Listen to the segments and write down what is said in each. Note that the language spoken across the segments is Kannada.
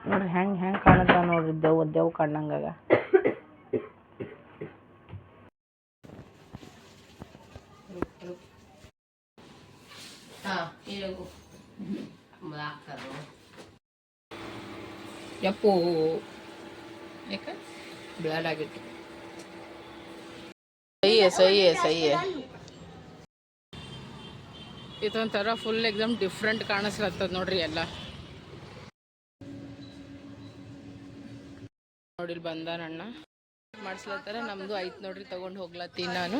ನೋಡ್ರಿ ಹೆಂಗೆ ಕಾಣುತ್ತಾವ ನೋಡ್ರಿ, ದೆವ್ ಕಣ್ಣಂಗಾಗ. ಯಪ್ಪು ಯಾಕೆ ಬ್ಲಡ್ ಆಗಿತ್ತು. ಸಹಿ ಇದೊಂಥರ ಫುಲ್ ಎಕ್ದಮ್ ಡಿಫ್ರೆಂಟ್ ಕಾಣಿಸ್ಲತ್ತದ ನೋಡ್ರಿ ಎಲ್ಲ. ನೋಡಿಲ್ ಬಂದ ಅಣ್ಣ ಮಾಡಿಸ್ಲತ್ತಾರ. ನಮ್ದು ಐತ್ ನೋಡ್ರಿ, ತಗೊಂಡು ಹೋಗ್ಲತ್ತೀನಿ ನಾನು.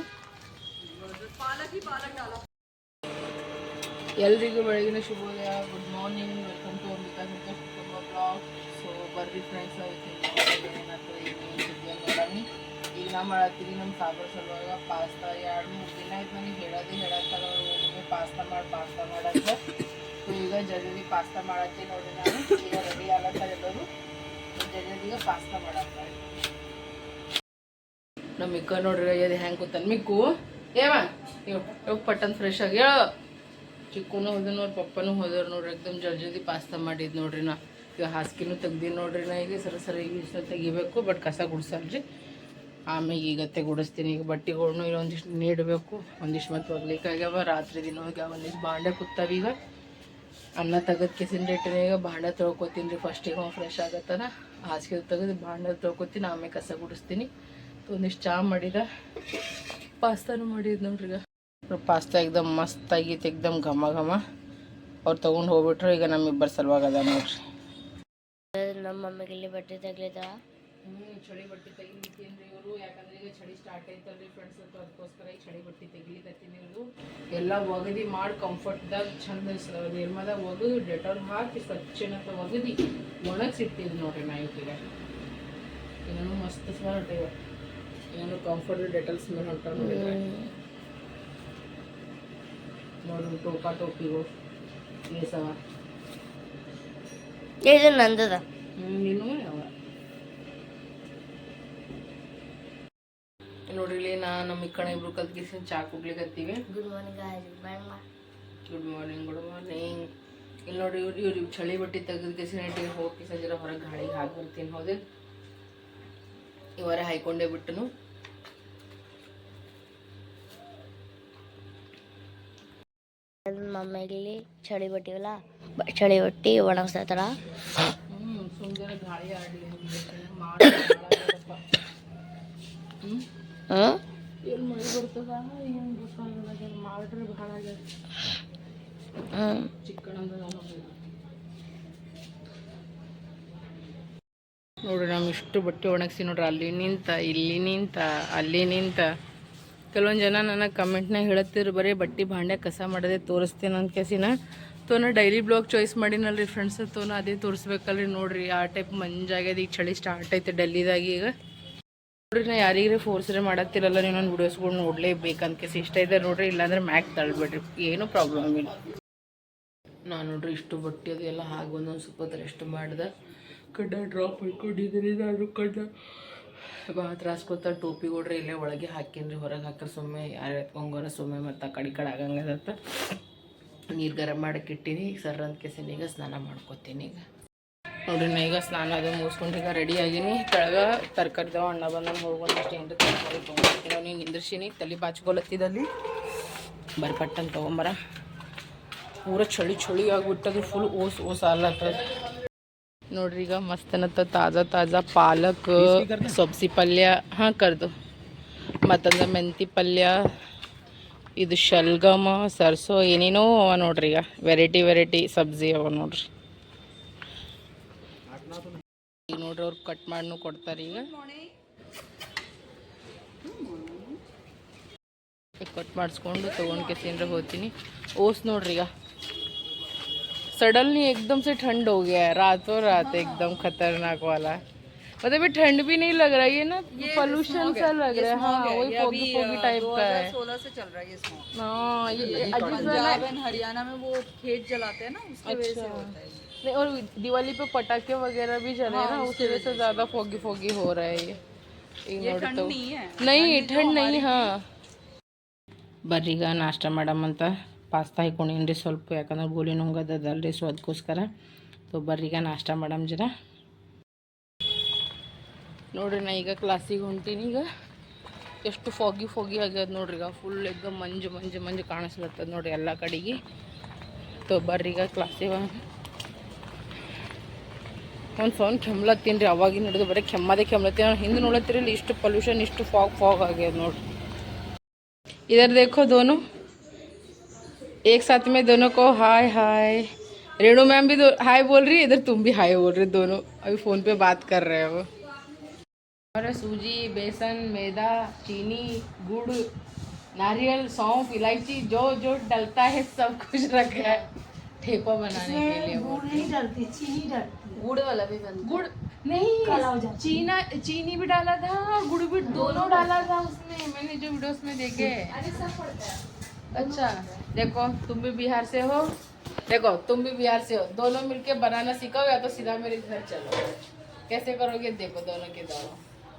ಎಲ್ರಿಗೂ ಬೆಳಗಿನ ಶುಭೋದಯ, good morning, welcome to Ambika Santosh Kutumba blog. So ಬರ್ರಿ ಫ್ರೆಂಡ್ಸ್, ಈಗ ನಾ ಮಾಡತ್ತೀವಿ ನಮ್ಮ ಸಾಗರ್ ಸಲುವಾಗ ಪಾಸ್ತಾ. 2-3 ದಿನ ಆಯ್ತು ನನಗೆ ಹೇಳತ್ತಾರ ಅವರು, ಪಾಸ್ತಾ ಮಾಡಂತ. ಸೊ ಈಗ ಜಲ್ದಿ ಪಾಸ್ತಾ ಮಾಡತ್ತೀನಿ ನೋಡ್ರಿ ನಾನು. ಈಗ ರೆಡಿ ಆಗತ್ತಾರೆ ಎಲ್ಲರೂ, ಜಲ್ದಿ ಪಾಸ್ತಾ ಮಾಡತ್ತಾರೆ. ನಮ್ಮ ಮಿಕ್ಕ ನೋಡ್ರಿ ಅದು ಹೆಂಗೆ ಕೂತಾನ. ಮಿಕ್ಕು ಇವ್ ಪಟ್ಟನ್ ಫ್ರೆಶ್ ಆಗಿ ಹೇಳು. ಚಿಕ್ಕನು ಹೋದ ನೋಡ್ರಿ, ಪಪ್ಪನೂ ಹೋದವ್ರು ನೋಡ್ರಿ. ಎಕ್ದಮ್ ಜಲ್ದಿ ಪಾಸ್ತಾ ಮಾಡಿದ್ದು ನೋಡ್ರಿ. ನಾ ಈಗ ಹಾಸಿಗೆನೂ ತೆಗ್ದೀನಿ ನೋಡ್ರಿ. ನಾ ಈಗ ಸರಿ ಈಗ ತೆಗಿಬೇಕು, ಬಟ್ ಕಸ ಗುಡ್ಸಲ್ರಿ. ಆಮೇಲೆ ಈಗತ್ತೆ ಗುಡಿಸ್ತೀನಿ. ಈಗ ಬಟ್ಟೆಗಳ್ನು ಒಂದಿಷ್ಟು ನೀಡಬೇಕು, ಒಂದಿಷ್ಟು ಮತ್ತು ಒಗ್ಲಿಕ್ಕಾಗ್ಯಾವ. ರಾತ್ರಿ ದಿನ ಹೋಗ್ಯಾವ, ಒಂದಿಷ್ಟು ಬಾಂಡೆ ಕೂತಾವ. ಈಗ ಅನ್ನ ತೆಗೆದು ಕೆಸಿನ ಇಟ್ಟಿನಿ. ಈಗ ಬಾಂಡೆ ತೊಳ್ಕೊತೀನಿ ರೀ. ಫಸ್ಟಿಗೆ ಫ್ರೆಶ್ ಆಗತ್ತಾನ, ಹಾಸಿಗೆ ತೆಗೆದು ಬಾಂಡೆ ತೊಳ್ಕೊತೀನಿ, ಆಮೇಲೆ ಕಸ ಗುಡಿಸ್ತೀನಿ. ಒಂದಿಷ್ಟು ಚಹಾ ಮಾಡಿದ, ಪಾಸ್ತಾನು ಮಾಡಿದ್ ನೋಡ್ರಿ. ಈಗ ಪಾಸ್ತಾ ಎಕ್ದಮ್ ಮಸ್ತ್ ಆಗೈತೆ, ಎಕ್ದಮ್ ಘಮ ಘಮ. ಅವ್ರು ತೊಗೊಂಡು ಹೋಗ್ಬಿಟ್ರು. ಈಗ ನಮ್ಮಿಬ್ಬರು ಸಲುವಾಗ ಅದ ನೋಡ್ರಿ. ನಮ್ಮ ಮಮ್ಮಿಗೆ ಇಲ್ಲಿ ಬಟ್ಟೆ ತೆಗ್ಲಿದ. ಚಳಿ ಬಟ್ಟೆ ತೆಗಿಲಿಕ್ಕೇನು ರೀ ಇವರು, ಯಾಕಂದ್ರೆ ಈಗ ಚಳಿ ಸ್ಟಾರ್ಟ್ ಆಯ್ತಲ್ರಿ ಫ್ರೆಂಡ್ಸ್. ಅದಕ್ಕೋಸ್ಕರ ಈಗ ಚಳಿ ಬಟ್ಟೆ ತೆಗಿಲಿಕ್ಕತ್ತೀನಿ. ಇವರು ಎಲ್ಲ ಒಗದಿ ಮಾಡಿ ಕಂಫರ್ಟ್ದಾಗ ಚಂದ ನಿರ್ಮದಾಗ ಒಗದು ಡೆಟಾಲ್ ಹಾಕಿ ಸ್ವಚ್ಛನಂತ ಒಗದಿ ಒಣಗಿಸಿಟ್ಟಿದ್ದು ನೋಡ್ರಿ. ನಾ ಈಗ ಏನೋ ಮಸ್ತ್ ಸ್ಮೆಲ್ ಹೊಂಟಿವ, ಏನೋ ಕಂಫರ್ಟ್ ಡೆಟಾಲ್ ಸ್ಮೆಲ್ ಹೊಂಟ ನೋಡಿದ್ರೆ. ನೋಡ್ರಿ ಟೋಪಿಗಳು ಏಸವ. ಇದು ನಂದದ. ನೀನು ಯಾವ ನೋಡ್ರಿ ಇಲ್ಲಿ ನಮ್ಮ ಈ ಕಡೆ ಇಬ್ರು ಕಲ್ತ್ಕಿಸಿ ಚಾ ಕುಡ್ಲಿಕ್ಕತ್ತೀವಿ. Good morning. ಇಲ್ಲಿ ನೋಡ್ರಿ ಇವ್ರು ಚಳಿ ಬಟ್ಟೆ ತೆಗೆದು ಕೆಸಿನಿಟ್ಟಿಗೆ ಹೋಗಿ ಸಂಜೆ ಹೊರಗೆ ಗಾಳಿಗೆ ಹಾಕಿ ಬರ್ತೀನಿ. ಹೌದೇ ಇವರ ಹಾಯ್ಕೊಂಡೇ ಬಿಟ್ಟನು. ಮಮ್ಮಿಗೆ ಚಳಿ ಬಟ್ಟಿವಲ್ಲ, ಚಳಿ ಬಟ್ಟಿ ಒಣಗಿಸ್ತಾರ. ಸುಂದರ ಗಾಳಿ ಆಡಲಿ ಏನು ಮಳೆ ಬರ್ತದ ಏನು ಗೊತ್ತಾಗಲ್ಲ. ಮಾಡ್ರೆ ಭಾಳ ಆಗ್ಯದ. ಚಿಕ್ಕಣಂದ ನೋಡ್ರಿ, ನಾವು ಇಷ್ಟು ಬಟ್ಟೆ ಒಣಗಿಸಿ ನೋಡ್ರಿ. ಅಲ್ಲಿ ನಿಂತ, ಇಲ್ಲಿ ನಿಂತ, ಅಲ್ಲಿ ನಿಂತ. ಕೆಲವೊಂದು ಜನ ನನಗೆ ಕಮೆಂಟ್ನಾಗ ಹೇಳತ್ತಿರು ಬರೀ ಬಟ್ಟೆ ಭಾಂಡೆ ಕಸ ಮಾಡೋದೇ ತೋರಿಸ್ತೇನೆ ಅಂತ ಕೇಸಿನ. ತೋನ ಡೈಲಿ ಬ್ಲಾಗ್ ಚಾಯ್ಸ್ ಮಾಡಿನಲ್ರಿ ಫ್ರೆಂಡ್ಸ್. ತೋನ ಅದೇ ತೋರಿಸ್ಬೇಕಲ್ರಿ. ನೋಡ್ರಿ ಆ ಟೈಪ್ ಮಂಜಾಗ್ಯದ. ಈಗ ಚಳಿ ಸ್ಟಾರ್ಟ್ ಐತೆ ಡೆಲ್ಲಿದಾಗ. ಈಗ ನೋಡ್ರಿ, ನಾ ಯಾರಿಗ್ರೆ ಫೋರ್ಸ್ರೆ ಮಾಡತ್ತಿರಲ್ಲ, ನೀವು ನನ್ನ ವಿಡಿಯೋಸ್ಗಳು ನೋಡಲೇಬೇಕಂತ ಕೇಸಿ ಇಷ್ಟ ಇದೆ ನೋಡ್ರಿ. ಇಲ್ಲಾಂದ್ರೆ ಮ್ಯಾಕ್ ತಳ್ಬಿಡ್ರಿ, ಏನೂ ಪ್ರಾಬ್ಲಮ್ ಇಲ್ಲ. ನಾನು ನೋಡ್ರಿ ಇಷ್ಟು ಬಟ್ಟೆ ಅದು ಎಲ್ಲ ಹಾಗೆ ಒಂದೊಂದು ಸ್ವಲ್ಪ ರೆಸ್ಟ್ ಮಾಡ್ದೆ. ಕಡ್ಡ ಡ್ರಾಪ್ ಹಾಕೊಂಡಿದ್ದೀನಿ ನಾನು. ಕಡ್ಡ ಭಾಳ ತ್ರಾಸ ಕೊಡ್ತಾರೆ. ಟೋಪಿ ಕೊಡ್ರಿ ಇಲ್ಲೇ ಒಳಗೆ ಹಾಕೀನಿ ರೀ. ಹೊರಗೆ ಹಾಕಿದ್ರೆ ಸುಮ್ಮನೆ ಯಾರು ಎತ್ಕೊಂಗೋರ ಸುಮ್ಮನೆ ಮತ್ತು ಆ ಕಡೆ ಆಗಂಗದತ್ತ. ನೀರು ಗರಂ ಮಾಡಕ್ಕೆ ಇಟ್ಟೀನಿ. ಈಗ ಸರ್ರ ಅಂತ ಕೇಸಿನ ಈಗ ಸ್ನಾನ ಮಾಡ್ಕೊತೀನಿ. ಈಗ ನೋಡ್ರಿ, ನಾ ಈಗ ಸ್ನಾನ ಅದು ಮುಗಿಸ್ಕೊಂಡು ಈಗ ರೆಡಿ ಆಗೀನಿ. ಕೆಳಗೆ ತರಕಾರಿದವ ಅಣ್ಣ ಬಂದಂಗೆ ಹೋಗೋದು ಅಷ್ಟೇ. ಏನು ತರಕಾರಿ ತೊಗೊಂಡ್ತೀನಿ. ಅವ್ನಿಗೆ ನಿಂದ್ರಿಸೀನಿ, ತಲೆ ಬಾಚ್ಕೊಳತ್ತಿದ್ದಲ್ಲಿ ಬರ್ಪಟ್ಟಂಗೆ ತೊಗೊಂಬರ. ಪೂರ ಚಳಿ ಆಗಿಬಿಟ್ಟದು. ಫುಲ್ ಓಸ್ ಆಗ್ಲತ್ತದ ನೋಡ್ರಿ. ಈಗ ಮಸ್ತ್ ಅನ್ನತ್ತ ತಾಜಾ ಪಾಲಕ್ ಸಬ್ಸಿ ಪಲ್ಯ ಕರ್ದು, ಮತ್ತಂದ್ರೆ ಮೆಂತಿ ಪಲ್ಯ, ಇದು ಶಲ್ಗಮ, ಸರ್ಸೋ, ಏನೇನೋ ಅವ ನೋಡ್ರಿ. ಈಗ ವೆರೈಟಿ ಸಬ್ಜಿ ಅವ ನೋಡ್ರಿ. ಈಗ ನೋಡ್ರಿ ಅವ್ರು ಕಟ್ ಮಾಡಿನೂ ಕೊಡ್ತಾರೆ. ಈಗ ಕಟ್ ಮಾಡಿಸ್ಕೊಂಡು ತೊಗೊಂಡು ಕೆಸಿಂದ್ರೆ ಹೋಗ್ತೀನಿ. ಓಸ್ ನೋಡ್ರಿ. ಈಗ सडनली एकदम से ठंड हो गया है, रातों रात एकदम खतरनाक वाला. मतलब भी ठंड भी नहीं लग रहा है, ये ना पोल्यूशन सा लग रहा है. हाँ, वही फोगी टाइप का है. 2016 से चल रहा है ये स्मोक. हाँ, ये पंजाब एंड हरियाणा में वो खेत जलाते हैं ना, उसकी वजह से होता है. नहीं, और दिवाली पे पटाखे वगैरह भी चले ना, उस वजह से ज़्यादा फोगी हो रहा है ये ठंड नहीं है. नहीं, ठंड नहीं. हाँ, ಬರ್ರೀಗ ನಾಷ್ಟ ಮಾಡಮಂತ ಪಾಸ್ತಾ ಹಾಕೊಂಡೇನ್ರಿ ಸ್ವಲ್ಪ, ಯಾಕಂದ್ರೆ ಗೋಲಿ ನುಂಗದಲ್ರಿ. ಸೊ ಅದಕ್ಕೋಸ್ಕರ ಬರ್ರೀಗ ನಾಷ್ಟ ಮಾಡಮ್ ಜರ. ನೋಡ್ರಿ ನಾ ಈಗ ಕ್ಲಾಸಿಗೆ ಹೊಂಟೀನಿ. ಈಗ ಎಷ್ಟು ಫಾಗಿ ಆಗ್ಯದ ನೋಡ್ರಿ. ಈಗ ಫುಲ್ ಎಕ್ದಮ್ ಮಂಜು ಕಾಣಿಸ್ಲತ್ತದ ನೋಡ್ರಿ ಎಲ್ಲ ಕಡೆಗೆ. ಬರ್ರಿ ಈಗ ಕ್ಲಾಸಿಗೆ ಒಂದು ಫೋನ್ ಕೆಮ್ಲತ್ತೀನಿ ರೀ. ಅವಾಗಿನ ಹಿಡಿದು ಬರೀ ಕೆಮ್ಮಲತ್ತೀನಿ. ಹಿಂದೆ ನೋಡತ್ತೀರಿ ಇಲ್ಲಿ ಇಷ್ಟು ಪೊಲ್ಯೂಷನ್, ಇಷ್ಟು ಫಾಗ್ ಆಗ್ಯದ ನೋಡ್ರಿ. इधर देखो दोनों एक साथ में, दोनों को हाय हाय. रेणु मैम भी हाय बोल रही है, इधर तुम भी हाय बोल रहे. दोनों अभी फ़ोन पे बात कर रहे हैं वो. और सूजी, बेसन, मैदा, चीनी, गुड़, नारियल, सौंफ, इलायची जो जो डलता है सब कुछ रखा है ठेपा बनाने के लिए. गुड़ नहीं डालती, चीनी डालती. गुड़ वाला भी बनता. गुड़ नहीं, चीनी भी डाला था, गुड़ भी दोनों डाला था उसमें. मैंने जो वीडियोस में देखे. अरे सब पड़ता है. अच्छा देखो तुम भी बिहार से हो, देखो तुम भी बिहार से हो. दोनों मिलके बनाना सीखो या तो सीधा मेरे घर चलो. कैसे करोगे देखो दोनों के दोनों.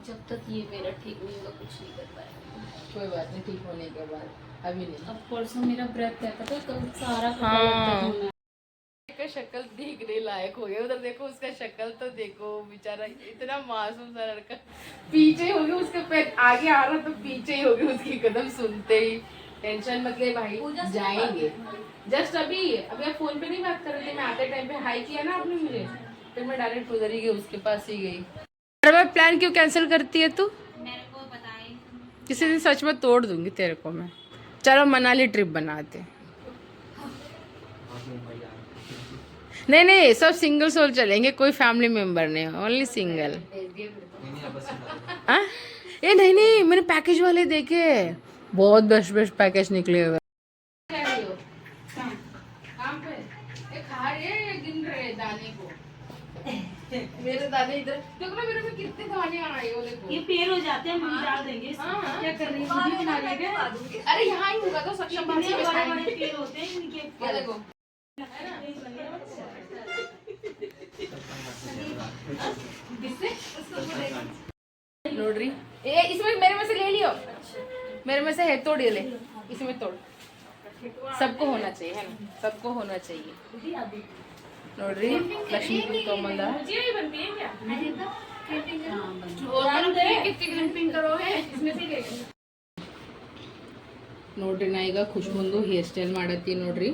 जब तक ये मेरा ठीक नहीं होगा कुछ नहीं कर पाएगा. कोई बात नहीं, ठीक होने के बाद. अभी नहीं. अब परसों मेरा व्रत है, पता है कल सारा हाँ. का शक्ल देखने लायक हो गया. उधर देखो उसका शक्ल तो देखो, बेचारा इतना मासूम सा लड़का. पीछे हो गया उसका पैर, आगे आ रहा तो पीछे ही हो गया उसकी कदम सुनते ही. टेंशन मत ले भाई, जाएंगे. जस्ट अभी आप फोन पे नहीं बात कर रहे थे, मैं आते टाइम पे हाई किया ना आपने मुझे, फिर मैं डायरेक्ट उधर ही गई, उसके पास ही गई. अरे प्लान क्यों कैंसिल करती है तू? मेरे को बताए किसी दिन सच में तोड़ दूंगी तेरे को मैं. चलो मनाली ट्रिप बनाते. नहीं सब सिंगल सोल चलेंगे, कोई फैमिली मेंबर नहीं, ओनली सिंगल. हाँ ये नहीं मैंने पैकेज वाले देखे, बहुत बेस्ट पैकेज निकले हुए. मेरे दाने इधर देखो ना, मेरे में कितने दाने आए हो देखो. ये पेड़ हो जाते हैं, हम डाल देंगे. क्या कर रही है, वीडियो बना रही है. अरे यहाँ ही होगा तो सक्षम बड़े पेड़ होते हैं इनके. देखो नोड्री ए इसमें मेरे में से ले लियो. मेरे में से है, तोड़ ले, इसमें तोड़. सबको होना चाहिए है ना, सबको होना चाहिए. नोड्री लक्ष्मी कोमल ನೋಡ್ರಿ ನಾ ಈಗ ಖುಷ್ಬಂದು ಹೇರ್ ಸ್ಟೈಲ್ ಮಾಡತ್ತೀನಿ ನೋಡ್ರಿ.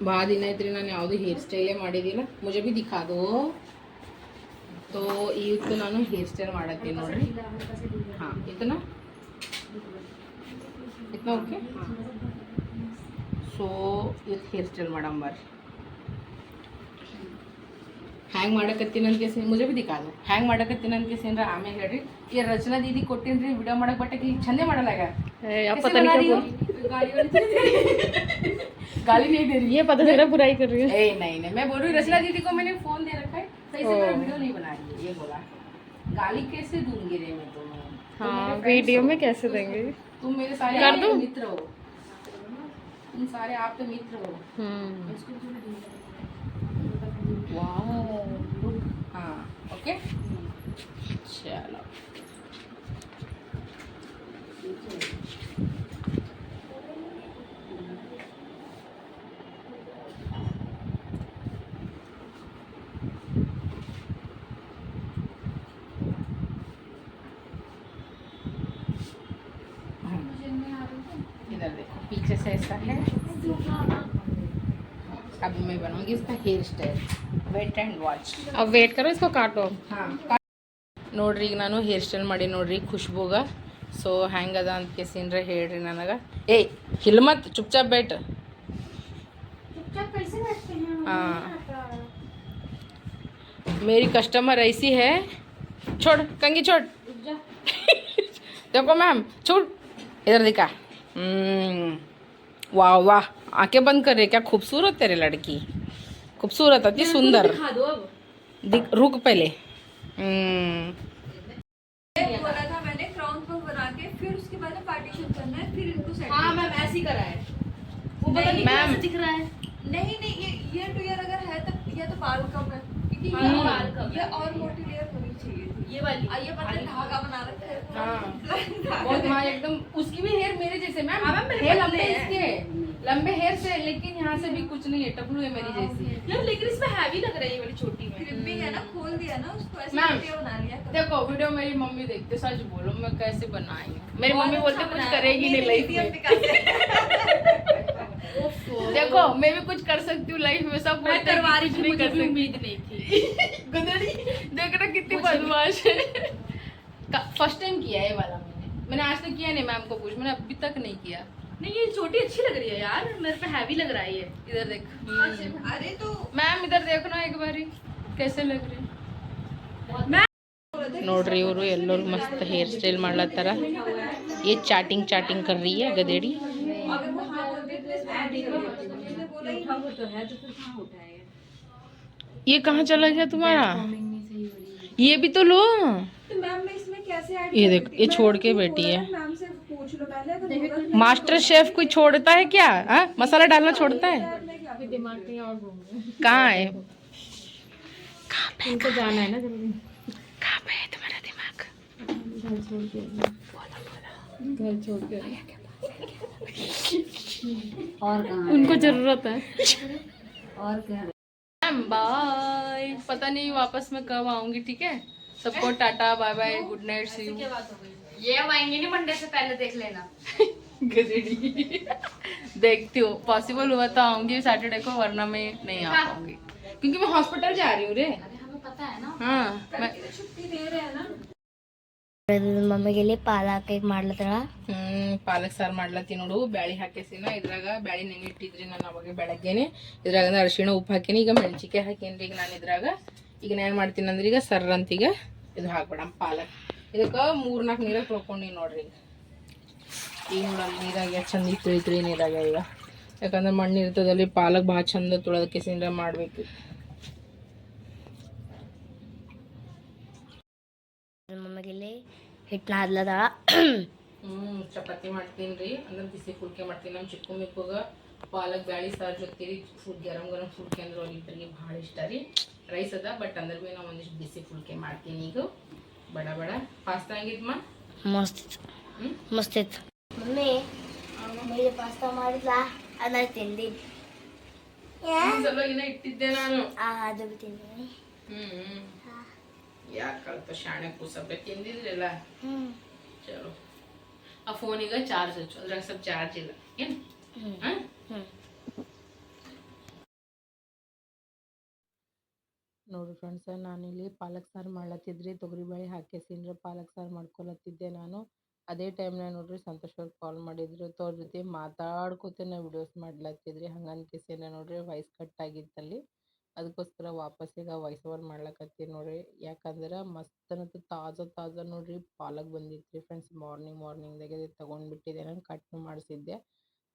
ಭಾಳ ದಿನ ಐತ್ರಿ ನಾನು ಯಾವುದು ಹೇರ್ ಸ್ಟೈಲೇ ಮಾಡಿದಿಲ್ಲ. ಮುಜೆ ಭಿ ದಿಖಾ ದೋ. तो ಇವತ್ತು ನಾನು ಹೇರ್ ಸ್ಟೈಲ್ ಮಾಡತ್ತೀನಿ ನೋಡ್ರಿ. ಹಾಂ ಇतना ಓಕೆ. ಸೊ ಇವತ್ತು ಹೇರ್ ಸ್ಟೈಲ್ ಮಾಡಮ್ ಬರ್ರಿ. ಹ್ಯಾಂಗ್ ಮಾಡಕತ್ತೀನಿ ಅಂತ ಕೇಸಿ ಮುಜೆ ಭಿ ದಿಖಾ ದೋ. ಹ್ಯಾಂಗ್ ಮಾಡಕತ್ತೀನಿ ಅಂತ ಕೇಸಿ ಅಂದ್ರೆ ಆಮೇಲೆ ಹೇಳ್ರಿ. ಈ ರಚನಾ ದೀದಿ ಕೊಟ್ಟಿನ್ರಿ ವಿಡಿಯೋ ಮಾಡಕ್, ಬಟ್ ಈಗ ಚಂದೇ ಮಾಡಲಾಗ. गाली नहीं दे रही, ये पता चला बुराई कर रही है. नहीं मैं बोल रही हूँ रचना दीदी को मैंने फोन दे रखा है, सही से मेरा वीडियो नहीं बना रही है. ये बोला गाली कैसे दूंगी रे मैं तुम्हें. हाँ वीडियो में कैसे देंगे. तुम मेरे सारे मित्र हो, तुम सारे आप तो मित्र हो. वाह हाँ ओके चलो. इधर देखो पीछे से ऐसा है. अभी मैं बनाऊंगी इसका hair style. Wait and watch. अब वेट करो, इसको काटो. हाँ ನೋಡ್ರಿ ಈಗ ನಾನು ಹೇರ್ ಸ್ಟೈಲ್ ಮಾಡಿ ನೋಡ್ರಿ ಖುಷ್ಬೂಗ. ಸೊ ಹ್ಯಾಂಗದ ಅಂತ ಕೇಸಿನ್ರೆ ಹೇಳ್ರಿ ನನಗೆ. ಏಯ್ ಹಿಲ್ ಮತ್ ಚುಪ್ಚಾಪ್ बैठ. हाँ मेरी कस्टमर ऐसी है. छोड़ कंगी छोड़. देखो मैम छोड़, इधर दिखा. वाह वाह आंखें बंद कर रही. क्या खूबसूरत तेरे लड़की, खूबसूरत अति सुंदर. रुक पहले. बोला था मैंने क्राउन पफ बना के, फिर उसके बाद पार्टीशन करना है, फिर इनको सेट. हाँ मैम ऐसे ही करा है. वो पता नहीं मैम कैसे दिख रहा है. नहीं ये ईयर टू ईयर अगर है तो या तो बाल कम है, क्योंकि ये और मोटी लेयर होनी चाहिए. ये वाली ये पता है धागा बना रखा है. हाँ बहुत हाँ एकदम. उसकी भी हेयर मेरे जैसे मैम. हेयर लंबे इसके लंबे हेयर से, लेकिन यहाँ से भी कुछ नहीं है, टपलू है मेरी जैसी. यार लेकिन इसमें हैवी लग रही है वाली छोटी में. फिर भी है ना खोल दिया ना उसको ऐसे मैम, वीडियो बना लिया करो। देखो वीडियो मेरी मम्मी देखते, सच बोलो मैं कैसे बनाई हूँ। मेरी बहुत मम्मी बोलते अच्छा कुछ बनाया। करेगी नहीं मेरी लाइफ दीदी में। अपने कैसे देखो मैं भी कुछ कर सकती हूँ लाइफ में, सब बोलते हैं कि कुछ नहीं कर सकती। उम्मीद नहीं थी। गुदड़ी देख रहा कितनी बदमाश है। फर्स्ट टाइम किया है ये वाला मैंने आज तक किया नहीं। मैम को पूछ, मैंने अभी तक नहीं किया। नहीं ये चोटी अच्छी लग रही है यार, मेरे पे हैवी लग रहा है ये। इधर देख अरे तो मैम, इधर देखो ना एक बारी कैसे लग रही ನೋಡ್ರಿ ಇವರು ಎಲ್ಲರೂ ಮಸ್ತ್ ಹೇರ್ ಸ್ಟೈಲ್ ಮಾಡ್ಲತ್ತಾರ. ये चाटिंग चाटिंग कर रही है गदेड़ी. अगर वो हाँ बोलते तो इसमें ऐड कर देते। उसने बोला ही नहीं। ये कहाँ चला गया तुम्हारा? ये भी तो लो. तो मैम मैं इसमें कैसे ऐड ये कर देखो, देती? ये मैंने छोड़ के तो बैठी बोला है. मैम से पूछ लो पहले अगर होगा तो मास्टर शेफ कोई छोड़ता है क्या? हाँ, मसाला डालना छोड़ता है? मैं क्या करूं? दिमाग नहीं और घूम कहाँ है? इनको जाना है ना जरूरी। कहाँ पे है तुम्हारा दिमाग? घर छोड़ के और कहाँ उनको जरूरत है और क्या। बाय. पता नहीं वापस मैं कब आऊंगी. ठीक है, सबको tata bye bye, good night, see you. ये अब आएंगे नहीं, मंडे से पहले देख लेना। गजड़ी. देखती हूँ, पॉसिबल हुआ तो आऊंगी सैटरडे को, वरना मैं नहीं आ पाऊंगी क्योंकि मैं हॉस्पिटल जा रही हूँ रे. अरे हमें पता है ना। हाँ, मैं छुट्टी दे रहे हैं ना। ಮಮ್ಮಿಗೆ ಪಾಲಕ್ ಹೇಗೆ ಮಾಡ್ಲತ್ತಾಳ. ಪಾಲಕ್ ಸಾರು ಮಾಡ್ಲತ್ತಿ ನೋಡು. ಬ್ಯಾಳಿ ಹಾಕೇಸಿನ ಇದ್ರಾಗ ಬ್ಯಾಳಿ ನೆನಿಟ್ಟಿದ್ರಿ ನಾನು ಅವಾಗ ಬೆಳಗ್ಗೆನೆ. ಇದ್ರಾಗ ಅರಿಶಿಣ ಉಪ್ಪು ಹಾಕೀನಿ. ಈಗ ಮೆಣಸಿಕಾಯಿ ಹಾಕೇನ್ರಿ ಈಗ ನಾನು ಇದ್ರಾಗ. ಈಗ ನಾನು ಏನು ಮಾಡ್ತೀನಿ ಅಂದ್ರೆ ಈಗ ಸರ್ರಂತ ಈಗ ಇದು ಹಾಕ್ಬೇಡ ಪಾಲಕ್. ಇದಕ್ಕೆ 3-4 ನೀರಾಗ ತೊಳ್ಕೊಂಡು ನೋಡ್ರಿ. ಈಗ ನೋಡಲ್ಲಿ ನೀರಾಗ ಎಷ್ಟು ಚಂದ ಇತ್ತು ನೀರಾಗ ಈಗ. ಯಾಕಂದ್ರೆ ಮಣ್ಣು ಇರ್ತದಲ್ಲಿ ಪಾಲಕ್ ಭಾಳ ಚಂದ ತೊಳೆದಕ್ಕೆ ಸಿಂದ್ರ ಮಾಡಬೇಕು. ಮಮ್ಮಿಗೆ ಹಿಟ್ಟು ನಾದ್ಲತ್ತಾಳ. ಚಪಾತಿ ಮಾಡ್ತೀನಿ ರೀ, ಅಂದ್ರೆ ಬಿಸಿ ಫುಲ್ಕೆ ಮಾಡ್ತೀನಿ. ನಮ್ಮ ಚಿಕ್ಕು ಮಿಕ್ಕುಗ ಪಾಲಕ್ ಬ್ಯಾಳಿ ಸಾರು ಜೊತೆರಿ ಗರಂ ಗರಂ ಫುಲ್ಕೆ ಅಂದ್ರೆ ಅವ್ರಿಬ್ಬರಿಗೆ ಭಾಳ ಇಷ್ಟ ರೀ. ರೈಸ್ ಅದ ಬಟ್ ಅಂದ್ರೆ ಭೀ ನಾವು ಒಂದಿಷ್ಟು ಬಿಸಿ ಫುಲ್ಕೆ ಮಾಡ್ತೀನಿ. ಈಗ ಬಡ ಬಡ ಪಾಸ್ತಾ ಹೆಂಗಿದ್ಮ? ಮಸ್ತ್ ಇತ್ತು, ಮಸ್ತ್ ಇತ್ತು. ಮಮ್ಮಿ ಮಮ್ಮಿಗೆ ಪಾಸ್ತಾ ಮಾಡಿದ್ಲಾ, ಅದನ್ನ ತಿಂದೀನಿ. ಇನ್ನ ಇಟ್ಟಿದ್ದೆ ನಾನು. ಅದು ತಿಂದೀನಿ. ಯಾಕೆ ಕಳ್ತ ಶಾಣೆ ಕೂಸಪ್ಪೆ ತಿಂದಿದ್ರಲ್ಲ. ಚಲೋ. ಆ ಫೋನಿಗೆ ಚಾರ್ಜ್ ಹಚ್ಚು, ಅದ್ರಾಗ ಸ್ವಲ್ಪ ಚಾರ್ಜ್ ಇಲ್ಲ ಏನು. ನೋಡಿ ಫ್ರೆಂಡ್ಸ, ನಾನಿಲ್ಲಿ ಪಾಲಕ್ ಸಾರು ಮಾಡ್ಲತ್ತಿದ್ರಿ. ತೊಗರಿಬೇಳೆ ಹಾಕೇಸಿನ್ರಿ ಪಾಲಕ್ ಸಾರು ಮಾಡ್ಕೊಳತ್ತಿದ್ದೆ ನಾನು. ಅದೇ ಟೈಮ್ನಾಗ ನೋಡ್ರಿ ಸಂತೋಷ್ ಅವ್ರು ಕಾಲ್ ಮಾಡಿದ್ರು. ಅವ್ರ ಜೊತೆ ಮಾತಾಡ್ಕೊತೇನೆ ವಿಡಿಯೋಸ್ ಮಾಡ್ಲತ್ತಿದ್ರಿ. ಹಂಗನ್ಕೇಸಿನ ನೋಡ್ರಿ ವಾಯ್ಸ್ ಕಟ್ ಆಗಿತ್ತಲ್ಲಿ. ಅದಕ್ಕೋಸ್ಕರ ವಾಪಸ್ ಈಗ ವಾಯ್ಸ್ ಓವರ್ ಮಾಡ್ಲಕತ್ತೀನಿ ನೋಡ್ರಿ. ಯಾಕಂದ್ರೆ ಮಸ್ತ್ ಅನ್ನತ್ತು ತಾಜಾ ನೋಡ್ರಿ ಪಾಲಕ್ ಬಂದಿತ್ತು ಫ್ರೆಂಡ್ಸ್. ಮಾರ್ನಿಂಗ್ದಾಗೆ ತೊಗೊಂಡ್ಬಿಟ್ಟಿದ್ದೆ ನಾನು, ಕಟ್ ಮಾಡಿಸಿದ್ದೆ.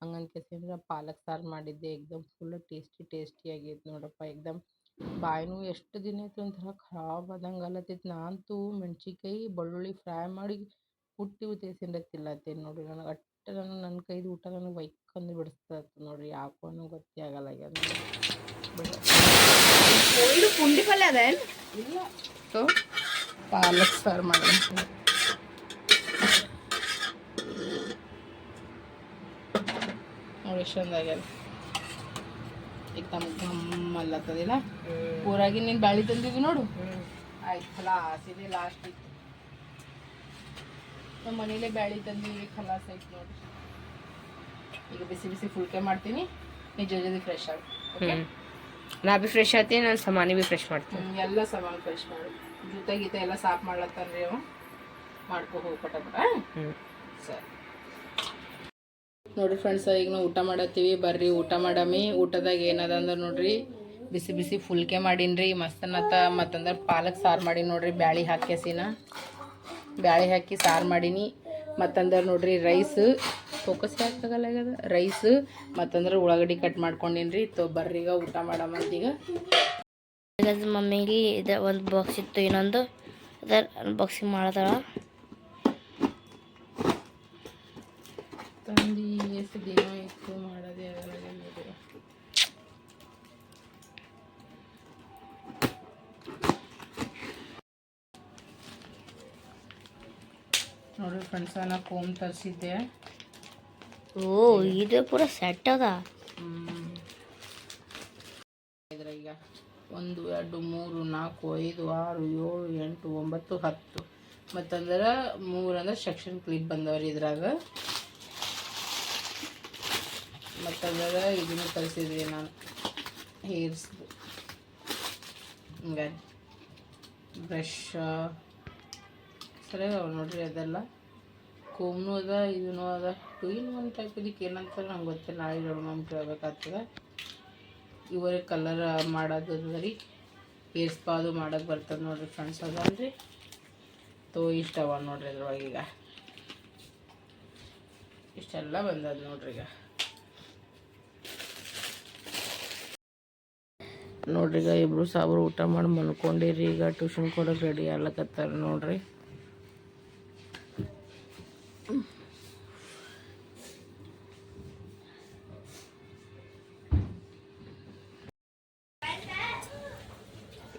ಹಂಗನ್ಕೇಸಿಂದ್ರೆ ಪಾಲಕ್ ಸಾರು ಮಾಡಿದ್ದೆ. ಎಕ್ದಮ್ ಫುಲ್ ಟೇಸ್ಟಿ ಆಗೈತೆ ನೋಡಪ್ಪ. ಎಕ್ದಮ್ ಬಾಯಿನೂ ಎಷ್ಟು ದಿನ ಆಯ್ತು ಒಂಥರ ಖರಾಬ್ ಆದಂಗೆ ಅಲ್ಲತ್ತೈತಿ. ನಾನಂತೂ ಮೆಣಸಿನ್ಕಾಯಿ ಬೆಳ್ಳುಳ್ಳಿ ಫ್ರೈ ಮಾಡಿ ಪುಟ್ಟಿ ತಿಲ್ಲತ್ತೇನೆ ನೋಡ್ರಿ. ನನಗೆ ಅಷ್ಟು ನನ್ನ ಕೈದು ಊಟ ನನಗೆ ಬೈಕಂದು ಬಿಡಿಸ್ತದ ನೋಡ್ರಿ. ಯಾಕೋ ಅನ್ನೋ ಗೊತ್ತೇ ಆಗಲ್ಲ ಆಗ್ಯದ. ಇದು ಪುಂಡಿ ಪಲ್ಯ ಅದ ಇಲ್ಲ ಸೊ ಪಾಲಕ್ ಸಾರು ಮಾಡಿ ನೋಡಿ ಎಷ್ಟು ಚಂದ ಆಗ್ಯದ. ಘಮ್ ಅಲ್ಲತ್ತದಿಲ್ಲ. ಊರಾಗಿ ನೀನು ಬ್ಯಾಳಿ ತಂದಿದ್ವಿ ನೋಡು. ಆಯ್ತು ಖಲಾಸ್, ಇದೆ ಲಾಸ್ಟ್ ಇತ್ತು. ನಮ್ಮ ಮನೇಲೇ ಬ್ಯಾಳಿ ತಂದಿವಿ, ಖಲಾಸ್ ಆಯ್ತು ನೋಡಿ. ಈಗ ಬಿಸಿ ಬಿಸಿ ಫುಲ್ಕೆ ಮಾಡ್ತೀನಿ. ನೀ ಜಲ್ದಿ ಫ್ರೆಶ್ ಆಗಿ. ಓಕೆ, ನಾ ಬಿ ಫ್ರೆಶ್ ಆಗ್ತೀನಿ, ನಾನು ಸಾಮಾನು ಬಿ ಫ್ರೆಶ್ ಮಾಡ್ತೀನಿ. ಎಲ್ಲ ಸಾಮಾನು ಫ್ರೆಶ್ ಮಾಡು. ಜೂತ ಗೀತ ಎಲ್ಲ ಸಾಫ್ ಮಾಡ್ಲತ್ತಾನ್ರಿ ಅವ. ಮಾಡ್ಕೊ ಹೋಗಿ ಪಟ ಸರಿ ನೋಡ್ರಿ ಫ್ರೆಂಡ್ಸ್, ಈಗ ನಾವು ಊಟ ಮಾಡತ್ತೀವಿ. ಬರ್ರಿ ಊಟ ಮಾಡಮಿ. ಊಟದಾಗ ಏನದ ಅಂದ್ರೆ ನೋಡ್ರಿ ಬಿಸಿ ಬಿಸಿ ಫುಲ್ಕೆ ಮಾಡೀನಿ ಮಸ್ತ್ ಅನ್ನತ್ತ. ಮತ್ತಂದ್ರೆ ಪಾಲಕ್ ಸಾರು ಮಾಡೀನಿ ನೋಡ್ರಿ. ಬ್ಯಾಳಿ ಹಾಕ್ಯಸಿನ ಬ್ಯಾಳಿ ಹಾಕಿ ಸಾರು ಮಾಡೀನಿ. ಮತ್ತಂದ್ರೆ ನೋಡ್ರಿ ರೈಸ್ ಫೋಕಸ್ ಯಾಕಾಗಲ್ಲ ಆಗ್ಯದ. ರೈಸ್ ಮತ್ತಂದ್ರೆ ಉಳ್ಳಾಗಡ್ಡಿ ಕಟ್ ಮಾಡ್ಕೊಂಡಿನಿ ರೀ. ಬರ್ರಿ ಈಗ ಊಟ ಮಾಡಮಂತೀಗ. ಮಮ್ಮಿಗೆ ಇದು ಒಂದು ಬಾಕ್ಸ್ ಇತ್ತು, ಇನ್ನೊಂದು ಅದರ ಅನ್ಬಾಕ್ಸಿಂಗ್ ಮಾಡತಾಳ. ತಂದು ಎಷ್ಟು ದಿನ ಇತ್ತು ಮಾಡೋದೇ ಅದರ ನೋಡ್ರಿ ಫ್ರೆಂಡ್ಸ, ನಾ ಕೋಮ್ ತರಿಸಿದ್ದೆ. ಓ ಇದು ಪೂರ ಸೆಟ್ ಅದ. ಇದ್ರ ಈಗ 1 2 3 4 5 6 7 8 9 10 ಮತ್ತಂದ್ರೆ 3 ಅಂದ್ರೆ ಸೆಕ್ಷನ್ ಕ್ಲಿಪ್ ಬಂದವ್ರಿ ಇದ್ರಾಗ. ಮತ್ತಂದ್ರೆ ಇದನ್ನು ಕಲಿಸಿದ್ವಿ ನಾನು ಹೇರ್ಸ್ ಹಿಂಗೆ ಬ್ರಷ್ ಸರಿಯಾಗಿ ಅವ ನೋಡ್ರಿ. ಅದೆಲ್ಲ ಕೋಮ್ನೂ ಅದ, ಇದೂ ಅದ. 2 in 1 ಟೈಪ್ ಇದಕ್ಕೆ ಏನಂತಾರೆ ನಂಗೆ ಗೊತ್ತಿಲ್ಲ, ನಾಳೆ ದೊಡ್ಡ ಮಮ್ಮಿ ಕೇಳಬೇಕಾಗ್ತದೆ. ಇವರೇ ಕಲರ್ ಮಾಡೋದು ರೀ, ಹೇರ್ ಸ್ಪಾದು ಮಾಡೋಕ್ಕೆ ಬರ್ತದೆ ನೋಡ್ರಿ ಫ್ರೆಂಡ್ಸ್. ಅದಲ್ರಿ ತೋ ಇಷ್ಟವ ನೋಡ್ರಿ ಅದ್ರೊಳಗೆ. ಈಗ ಇಷ್ಟೆಲ್ಲ ಬಂದದ ನೋಡ್ರಿ. ಈಗ ನೋಡ್ರಿ, ಈಗ ಇಬ್ರು ಸಾಬ್ರು ಊಟ ಮಾಡಿ ಮಲ್ಕೊಂಡಿರಿ. ಈಗ ಟ್ಯೂಷನ್ ಕೊಡೋಕೆ ರೆಡಿ ಆಗ್ಲಕತ್ತಾರ ನೋಡ್ರಿ.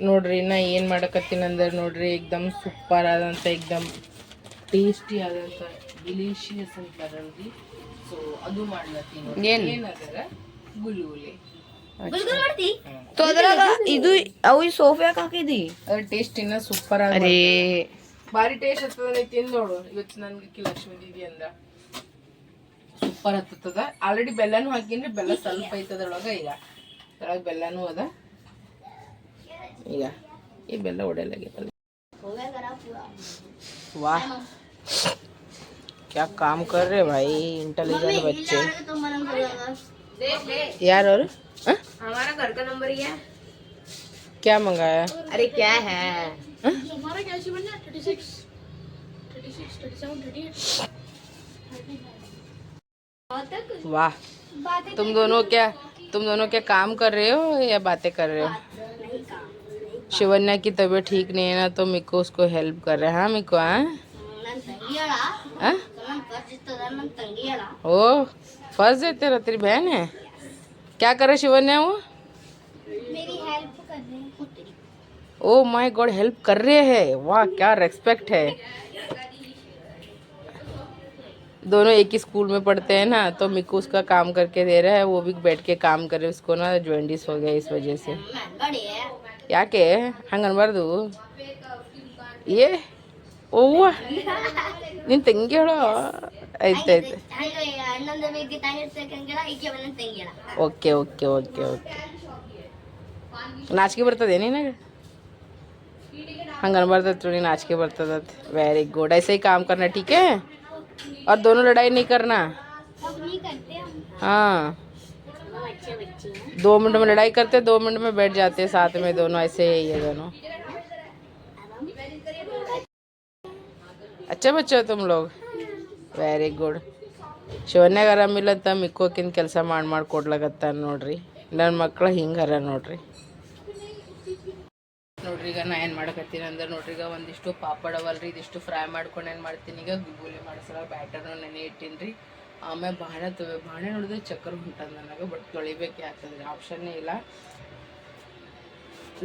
ನೋಡ್ರಿ ನಾ ಏನು ಮಾಡಕತ್ತೀನಿ ಅಂದ್ರೆ ನೋಡ್ರಿ, ಏಕ್ದಮ್ ಸೂಪರ್ ಆದಂಥ ಏಕ್ದಮ್ ಟೇಸ್ಟಿ ಆದಂಥ ಡಿಲಿಷಿಯಸ್ ಅಂತಾರಲ್ರಿ, ಸೊ ಅದು ಮಾಡ್ಲತ್ತೀನಿ. ಏನಂದ್ರೆ ಗುಲ್ಗುಲಿ ಇದು ಅವು ಸೋಫೆ ಹಾಕಿದಿ ಅದ್ರ ಟೇಸ್ಟ್ ಇನ್ನ ಸೂಪರ್ ಆಗ ಭಾರಿ ಟೇಸ್ಟ್ ಹತ್ತದ ತಿಂದು ನೋಡು. ಇವತ್ತು ನನ್ಗೆ ಲಕ್ಷ್ಮೀ ದೀದಿ ಅಂದ ಸೂಪರ್ ಹತ್ತದ. ಆಲ್ರೆಡಿ ಬೆಲ್ಲನೂ ಹಾಕಿನ್ರಿ, ಬೆಲ್ಲ ಸ್ವಲ್ಪ ಐತದ್ರೊಳಗೆ. ಈಗ ಅದ್ರೊಳಗೆ ಬೆಲ್ಲನೂ ಅದ. ಈಗ ಈ ಬೆಲ್ಲ ಹೊಡೆಯಲಾಗಿತ್ತಲ್ಲ. वाह क्या काम कर रहे भाई, इंटेलिजेंट बच्चे. यार और हमारा घर का नंबर क्या है? क्या मंगाया? अरे क्या है? हमारा कैसे बनना 36 37 38. वाह, तुम दोनों क्या काम कर रहे हो या बातें कर रहे हो? शिवन्या की तबीयत ठीक नहीं है ना, तो मिको उसको हेल्प कर रहे हैं. हाँ मिको, हाँ ओ फर्ज देते रहा. तेरी बहन है, क्या कर रहे शिवन्या? वो मेरी हेल्प कर रहे हैं. ओ माय गॉड, हेल्प कर रहे हैं. वाह क्या रेस्पेक्ट है. दोनों एक ही स्कूल में पढ़ते हैं ना, तो मिको उसका काम करके दे रहा है, वो भी बैठ के काम करे. उसको ना जॉइंटिस हो गया इस वजह से. ಯಾಕೆ ಹಂಗೆ ಅನ್ಬಾರ್ದು. ಏ ಓವ್ವ ನಿನ್ನ ತಂಗಿ ಹೇಳೋ. ಆಯ್ತಾಯ್ತು, ಓಕೆ ಓಕೆ ಓಕೆ ಓಕೆ. ನಾಚಿಕೆ ಬರ್ತದೆ ನಿನಗೆ? हंग अनबर्द नाचके बर्तद. वेरी गुड, ऐसे ही काम करना, ठीक है? और दोनों लड़ाई नहीं करना. हाँ, 2 मिनट में लड़ाई करते, 2 मिनट में बैठ जाते साथ में दोनों. ऐसे ही है दोनों. अच्छे बच्चे हो तुम लोग, ವೆರಿ ಗುಡ್. ಶಿವನ್ಯಾಗ ಆರಾಮಿಲ್ಲಂತ ಮಿಕ್ಕೋಕಿನ ಕೆಲಸ ಮಾಡಿ ಕೊಡ್ಲಾಗತ್ತಾನ ನೋಡ್ರಿ. ನನ್ನ ಮಕ್ಳು ಹಿಂಗಾರ ನೋಡ್ರಿ. ನೋಡ್ರಿ ಈಗ ನಾ ಏನು ಮಾಡಕತ್ತೀನಿ ಅಂದ್ರೆ ನೋಡ್ರಿ, ಈಗ ಒಂದಿಷ್ಟು ಪಾಪಡ್ ಅವಲ್ರಿ, ಇದಿಷ್ಟು ಫ್ರೈ ಮಾಡ್ಕೊಂಡು ಏನು ಮಾಡ್ತೀನಿ, ಈಗ ಗುಗ್ಗುಲಿ ಮಾಡಿಸಲ ಬ್ಯಾಟರ್ನ ನೆನೆ ಇಟ್ಟೀನಿ ರೀ. ಆಮೇಲೆ ಬಾಣೆ ನೋಡಿದ್ರೆ ಚಕ್ಕರ್ ಹೊಂಟದ ನನಗೆ, ಬಟ್ ತೊಳಿಬೇಕೆ ಆಗ್ತದೆ, ಆಪ್ಷನ್ನೇ ಇಲ್ಲ.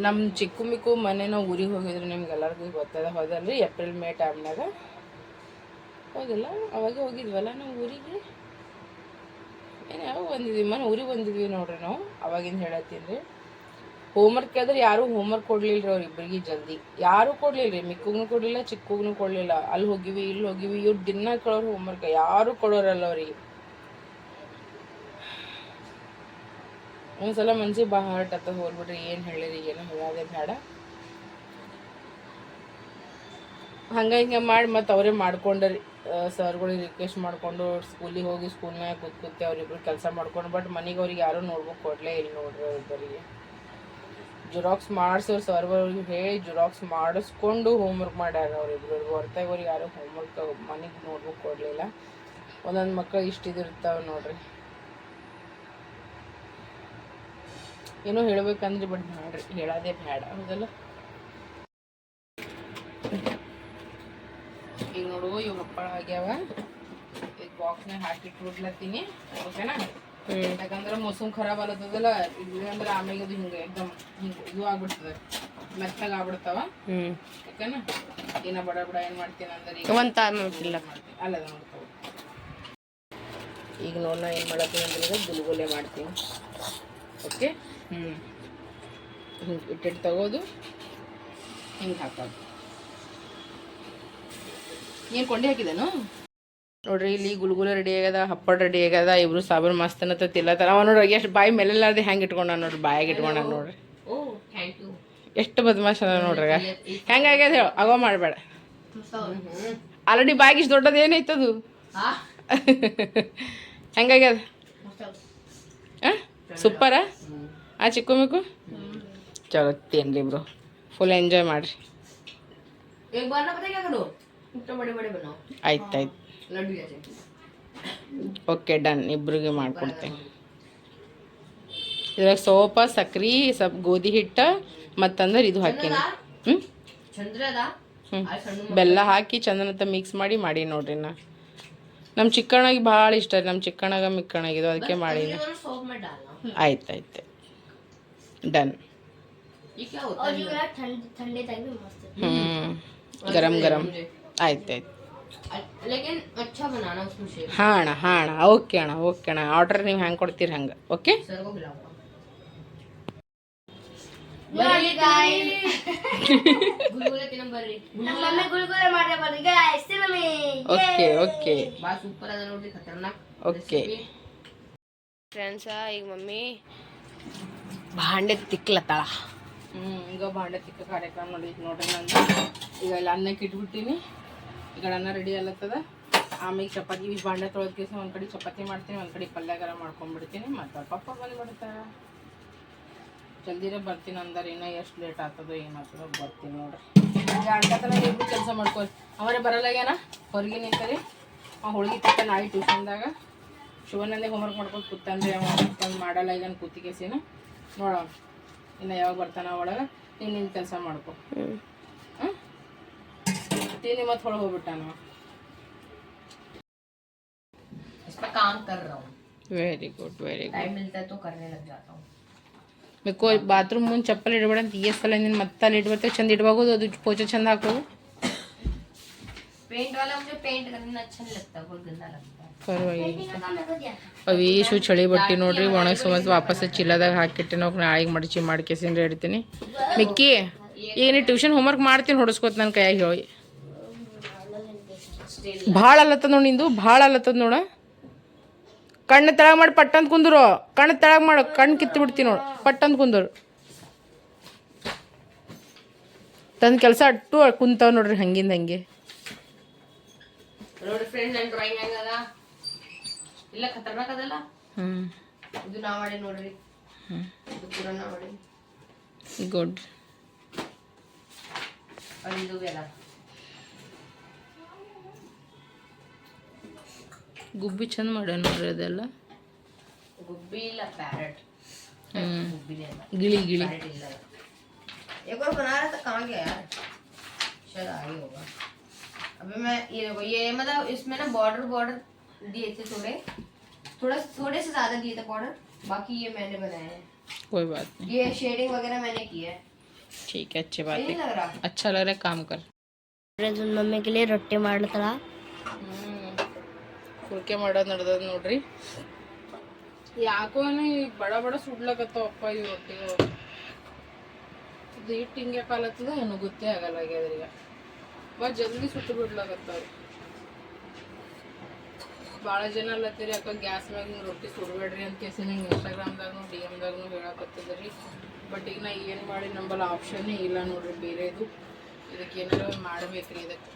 ನಮ್ಮ ಚಿಕ್ಕು ಮಿಕ್ಕು ಮನೆ ನಾವು ಊರಿಗೆ ಹೋಗಿದ್ರು, ನಿಮ್ಗೆಲ್ಲರಿಗೂ ಗೊತ್ತದ ಹೋದಲ್ರಿ, ಏಪ್ರಿಲ್ ಮೇ ಟೈಮ್ನಾಗ ಹೋಗಿಲ್ಲ, ಅವಾಗೆ ಹೋಗಿದ್ವಲ್ಲ ನಾವು ಊರಿಗೆ. ಏನು ಯಾವಾಗ ಬಂದಿದ್ವಿ, ಮನೆ ಊರಿಗೆ ಬಂದಿದ್ವಿ ನೋಡ್ರಿ ನಾವು. ಅವಾಗಿಂದ ಹೇಳತ್ತೀನಿ ರೀ. ಹೋಮ್ವರ್ಕ್ ಕೇಳಿದ್ರೆ ಯಾರೂ ಹೋಮ್ವರ್ಕ್ ಕೊಡಲಿಲ್ಲ ರೀ ಅವ್ರಿಬ್ಬರಿಗೆ ಜಲ್ದಿ. ಯಾರೂ ಕೊಡಲಿಲ್ಲ ರೀ, ಮಿಕ್ಕಗೂ ಕೊಡಲಿಲ್ಲ, ಚಿಕ್ಕಗೂ ಕೊಡಲಿಲ್ಲ. ಅಲ್ಲಿ ಹೋಗಿವಿ ಇಲ್ಲಿ ಹೋಗಿವಿ, ಇವ್ರು ದಿನ ಕೊಡೋರು ಹೋಮ್ವರ್ಕ್, ಯಾರೂ ಕೊಡೋರಲ್ಲ ಅವ್ರಿಗೆ. ಒಂದ್ಸಲ ಮನ್ಸಿಗೆ ಭಾಳ ಹರ್ಟ್ ಆತ, ಹೋಗ್ಬಿಡ್ರಿ ಏನು ಹೇಳಿರಿ, ಏನೋ ಹೇಳೋದೇ ಬೇಡ. ಹಂಗೆ ಹಿಂಗೆ ಮಾಡಿ ಮತ್ತು ಅವರೇ ಮಾಡ್ಕೊಂಡ್ರಿ. ಸರ್ಗಳಿಗೆ ರಿಕ್ವೆಸ್ಟ್ ಮಾಡಿಕೊಂಡು ಸ್ಕೂಲಿಗೆ ಹೋಗಿ ಸ್ಕೂಲ್ನಾಗ ಕೂತ್ಕೂತಿ ಅವರಿಬ್ರು ಕೆಲಸ ಮಾಡ್ಕೊಂಡು, ಬಟ್ ಮನೆಗೆ ಅವ್ರಿಗೆ ಯಾರೂ ನೋಡ್ಬೇಕು ಕೊಡಲೇ ಇಲ್ಲ ನೋಡ್ರಿ. ಅವ್ರಿಬ್ಬರಿಗೆ ಜೆರಾಕ್ಸ್ ಮಾಡಿಸೋರು ಸರ್ವರ್ಗೆ ಹೇಳಿ ಜೆರಾಕ್ಸ್ ಮಾಡಿಸ್ಕೊಂಡು ಹೋಮ್ವರ್ಕ್ ಮಾಡ್ಯಾರ ಅವರಿಬ್ರು. ಹೊರತಾಗಿ ಅವ್ರಿಗೆ ಯಾರು ಹೋಮ್ವರ್ಕ್ ಮನೆಗೆ ನೋಡ್ಬೇಕು ಕೊಡಲಿಲ್ಲ. ಒಂದೊಂದು ಮಕ್ಕಳು ಇಷ್ಟಿದಿರ್ತಾವೆ ನೋಡ್ರಿ. ಏನೋ ಹೇಳ್ಬೇಕಂದ್ರಿ, ಬಟ್ ಬೇಡ್ರಿ, ಹೇಳೋದೇ ಬೇಡ, ಹೌದಲ್ಲ? ಈಗ ನೋಡು, ಇವು ಹಪ್ಪಳ ಆಗ್ಯಾವ, ಈಗ ಬಾಕ್ಸ್ನಾಗ ಹಾಕಿಟ್ಬಿಡ್ಲತ್ತೀನಿ, ಓಕೆನಾ? ಯಾಕಂದ್ರೆ ಮೌಸಮ್ ಖರಾಬ್ ಆಲತ್ತದಲ್ಲ, ಇಲ್ಲಂದ್ರೆ ಆಮೇಲೆ ಅದು ಹಿಂಗೆ ಎಕ್ದಮ್ ಹಿಂಗೆ ಇದು ಆಗ್ಬಿಡ್ತದೆ, ಮೆತ್ತಾಗ ಆಗ್ಬಿಡ್ತಾವ, ಓಕೆನಾ? ಏನ ಬಡ ಬಡ ಏನು ಮಾಡ್ತೀನಿ ಅಂದ್ರೆ ಈಗ ಮಾಡ್ತೀನಿ, ಅಲ್ಲದ ನೋಡ್ತಾವ. ಈಗ ನೋಡಿ ನಾ ಏನು ಮಾಡತ್ತೀನಿ ಅಂದ್ರೆ ಗುಲ್ಗುಲೆ ಮಾಡ್ತೀನಿ, ಓಕೆ? ಹಿಂಗೆ ಇಟ್ಟಿಟ್ಟು ತಗೋದು ಹಿಂಗೆ ಹಾಕೋದು. ಏನು ಕೊಂಡಿ ಹಾಕಿದೇನು ನೋಡ್ರಿ. ಇಲ್ಲಿ ಗುಲ್ಗುಲ ರೆಡಿ ಆಗ್ಯದ, ಹಪ್ಪಳ ರೆಡಿ ಆಗ್ಯದ. ಇಬ್ರು ಸಾಬೂನು ಮಸ್ತ್ ಅನ್ನತ್ತ ತಿಲ್ಲತ್ತಾರ. ಅವ ನೋಡ್ರಿ ಎಷ್ಟು ಬಾಯಿ ಮೇಲೆಲ್ಲಾರ್ದೆ ಹೆಂಗೆ ಇಟ್ಕೊಂಡ ನೋಡ್ರಿ, ಬಾಯಾಗ ಇಟ್ಕೊಂಡ ನೋಡ್ರಿ. ಎಷ್ಟು ಬದಮಾಶ್ ಅದ ನೋಡ್ರಿ. ಹೆಂಗಾಗ್ಯದ ಹೇಳು, ಆಗೋ ಮಾಡಬೇಡ. ಆಲ್ರೆಡಿ ಬಾಯಿಗೆ ಇಷ್ಟು ದೊಡ್ಡದು ಏನೈತದು ಹೆಂಗಾಗ್ಯದ? ಸೂಪರಾ? ಚಿಕ್ಕು ಮಿಕ್ಕು ಚಲೋ ತಿನ್ರಿ ಇಬ್ರು, ಫುಲ್ ಎಂಜಾಯ್ ಮಾಡಿರಿ. ಆಯ್ತು ಓಕೆ ಡನ್. ಇಬ್ರಿಗೆ ಮಾಡ್ಕೊಡ್ತೇನೆ. ಇದ್ರಾಗ ಸೋಪ, ಸಕ್ರೆ, ಸ್ವಲ್ಪ ಗೋಧಿ ಹಿಟ್ಟು ಮತ್ತಂದ್ರೆ ಇದು ಹಾಕೀನಿ. ಬೆಲ್ಲ ಹಾಕಿ ಚಂದನತ್ತ ಮಿಕ್ಸ್ ಮಾಡಿ ನೋಡ್ರಿ. ನಮ್ಮ ಚಿಕ್ಕಣ್ಣಗೆ ಭಾಳ ಇಷ್ಟ ರೀ. ನಮ್ಮ ಚಿಕ್ಕಣ್ಣಗ ಮಿಕ್ಕಣ್ಣಗಿದು ಅದಕ್ಕೆ ಮಾಡೀನಿ. ಆಯ್ತು ಡನ್. ಗರಂ ಆಯ್ತು. ಹಾಂ ಅಣ್ಣ ಓಕೆ ಅಣ್ಣ ಆರ್ಡ್ರ್ ನೀವು ಹೆಂಗೆ ಕೊಡ್ತೀರಿ ಹಂಗೆ. ಓಕೆ ಓಕೆ ಫ್ರೆಂಡ್ಸ, ಈಗ ಮಮ್ಮಿ ಭಾಂಡೆ ತಿಕ್ಲತ್ತಾಳ. ಈಗ ಭಾಂಡೆ ತಿಕ್ಕ ಕಾರ್ಯಕ್ರಮ ನೋಡಿದ್ ನೋಡ್ರಿ. ನಂದು ಈಗ ಎಲ್ಲ ಅನ್ನಕ್ಕೆ ಇಟ್ಬಿಟ್ಟಿನಿ. ಈ ಕಡೆ ಅನ್ನ ರೆಡಿ ಅಲ್ಲತ್ತದ. ಆಮೇಲೆ ಚಪಾತಿ ಈ ಭಾಂಡೆ ತೊಳೆದ ಕೇಸ ಒಂದು ಕಡೆ ಚಪಾತಿ ಮಾಡ್ತೀನಿ, ಒಂದು ಕಡೆ ಪಲ್ಯಗಾರ ಮಾಡ್ಕೊಂಡ್ಬಿಡ್ತೀನಿ. ಮತ್ತು ಪಪ್ಪ ಬಂದ್ಬಿಡ್ತಾರೆ. ಜಲ್ದಿರೇ ಬರ್ತೀನಿ ಅಂದಾರೆ. ಇನ್ನೂ ಎಷ್ಟು ಲೇಟ್ ಆಗ್ತದೋ ಏನಾಗ್ತದೋ ಬರ್ತೀನಿ ನೋಡ್ರಿ. ಅಡ್ಕತ್ತನ ನೀವು ಕೆಲಸ ಮಾಡ್ಕೊಳ್ಳಿ. ಅವರೇ ಬರಲ್ಲಾಗ್ಯಾನ, ಹೊರಗೆ ನಿಂತಾರೆ. ಹೋಳ್ಗೆ ತಿಕ್ಕ ನಾಳೆ ಟ್ಯೂಷನ್ದಾಗ ಶಿವನಂದೇ ಹೋಮ್ವರ್ಕ್ ಮಾಡ್ಕೊಂಡು ಕೂತಾನ್ರಿ. ಅವ ಬಂದು ಮಾಡಲ್ಲ ಈಗ ಕೂತಿಕೇಸಿನ ನೋಡವ ಇನ್ನು ಯಾವಾಗ ಬರ್ತಾನ ಒಳಗೆ. ನೀನು ನಿನ್ನ ಕೆಲಸ ಮಾಡ್ಕೊ. ಹಾಂ ತಿನ್ನಿ ಮತ್ತೆ ಹೊಳಗೆ ಹೋಗ್ಬಿಟ್ಟಾನ. काम कर रहा हूँ. ವೆರಿ ಗುಡ್ टाइम मिलता है तो करने लग जाता हूँ. ಮೇಕೋ ಬಾತ್ರೂಮ್ ಮುಂದೆ ಚಪ್ಪಲ್ ಇಡಬೇಡ ಅಂತ ಈ ಸಲ ನೀನು ಮತ್ತೆ ಅಲ್ಲಿ ಇಡ್ಬರ್ತೇವೆ. ಚಂದ ಇಡ್ಬೋದು, ಅದು ಪೋಚೆ ಚಂದ ಹಾಕೋದು. पेंट वाला मुझे पेंट करना अच्छा नहीं लगता, बहुत गंदा लगता है. ಅವೀಶು ಚಳಿ ಬಟ್ಟಿ ನೋಡ್ರಿ ಒಣಗಿಸಿ ಮತ್ತು ವಾಪಸ್ ಚೀಲದಾಗ ಹಾಕಿಟ್ಟು ನಾವು ನಾಳೆಗೆ ಮಡಚಿ ಮಾಡ್ಕೇಸಿಂದ್ರೆ ಇಡ್ತೀನಿ. ಮಿಕ್ಕಿ ಈಗ ನೀ ಟ್ಯೂಷನ್ ಹೋಮ್ವರ್ಕ್ ಮಾಡ್ತೀನಿ ಹೊಡಸ್ಕೊತ ನನ್ನ ಕೈಯಾಗ ಹೇಳಿ. ಭಾಳ ಅಲ್ಲತ್ತದ ನೋಡಿ ನಿಂದು, ಭಾಳ ಅಲ್ಲತ್ತದ ನೋಡ. ಕಣ್ಣು ತೆಳಗೆ ಮಾಡಿ ಪಟ್ಟಂತ ಕುಂದ್ರು, ಕಣ್ಣು ತೆಳಗೆ ಮಾಡು, ಕಣ್ಣು ಕಿತ್ತು ಬಿಡ್ತೀನಿ ನೋಡು. ಪಟ್ಟಂತ ಕುಂದ್ರು ತನ್ನ ಕೆಲಸ ಅಟ್ಟು ಕುಂತಾವ ನೋಡ್ರಿ ಹಂಗಿಂದ ಹಂಗೆ. ನೋಡಿ ಫ್ರೆಂಡ್, ನನ್ನ ಡ್ರಾಯಿಂಗ್ ಹೆಂಗದ ಇಲ್ಲ ಖತರ್ನಾಕ್ ಅದಲ್ಲ. ಇದು ನಾ ಮಾಡಿ ನೋಡ್ರಿ, ಇದು ಪೂರ ನಾ ಮಾಡಿ. ಗುಡ್. ಇದು ಬೇಡ ಗುಬ್ಬಿ ಚಂದ ಮಾಡ್ಯಾನ ನೋಡ್ರಿ ಅದೆಲ್ಲ. ಗುಬ್ಬಿ ಇಲ್ಲ ಪ್ಯಾರೆಟ್. गुब्बी गिली गिली एक और बना रहा था, कहाँ गया यार, शायद आ ही होगा. अभी मैं ये मतलब इसमें ना बॉर्डर दिए थे, थोड़े से ज्यादा दिए थे बॉर्डर. बाकी ये मैंने बनाए हैं. कोई बात नहीं, ये शेडिंग वगैरह मैंने की है. ठीक है, अच्छी बात है. लग रहा अच्छा लग रहा है, काम कर. मम्मी के लिए रोटी ಮಾಡ್ತಾಳ. ಫುಲ್ಕೆ ಮಾಡೋದು ನಡೆದದ ನೋಡ್ರಿ. ಯಾಕೋ ಬಡ ಬಡ ಸುಡ್ಲಕತ್ತವಪ್ಪ ಇವು ರೊಟ್ಟಿಗಳು. ಇದು ಹಿಟ್ಟು ಹಿಂಗೆ ಕಾಲತ್ತದ ಏನೋ ಗೊತ್ತೇ ಆಗಲ್ಲ ಆಗ್ಯದ್ರೀಗ. ಭಾಳ ಜಲ್ದಿ ಸುಟ್ಟು ಬಿಡ್ಲಾಕತ್ತಾವ್ರಿ. ಭಾಳ ಜನ ಅಲ್ಲತ್ತೀರಿ ಯಾಕೆ ಗ್ಯಾಸ್ ಮ್ಯಾಗ ಹಿಂಗೆ ರೊಟ್ಟಿ ಸುಡಬೇಡ್ರಿ ಅಂತ ಕೇಸಿ ನಂಗೆ ಇನ್ಸ್ಟಾಗ್ರಾಮ್ದಾಗೂ DM ಹೇಳಕತ್ತಿದ್ರಿ. ಬಟ್ ಈಗ ನಾ ಏನು ಮಾಡಿ ನಂಬಲ್ಲ ಆಪ್ಷನ್ನೇ ಇಲ್ಲ ನೋಡ್ರಿ ಬೇರೆದು. ಇದಕ್ಕೆ ಏನಾರ ಮಾಡಬೇಕ್ರಿ. ಇದಕ್ಕೆ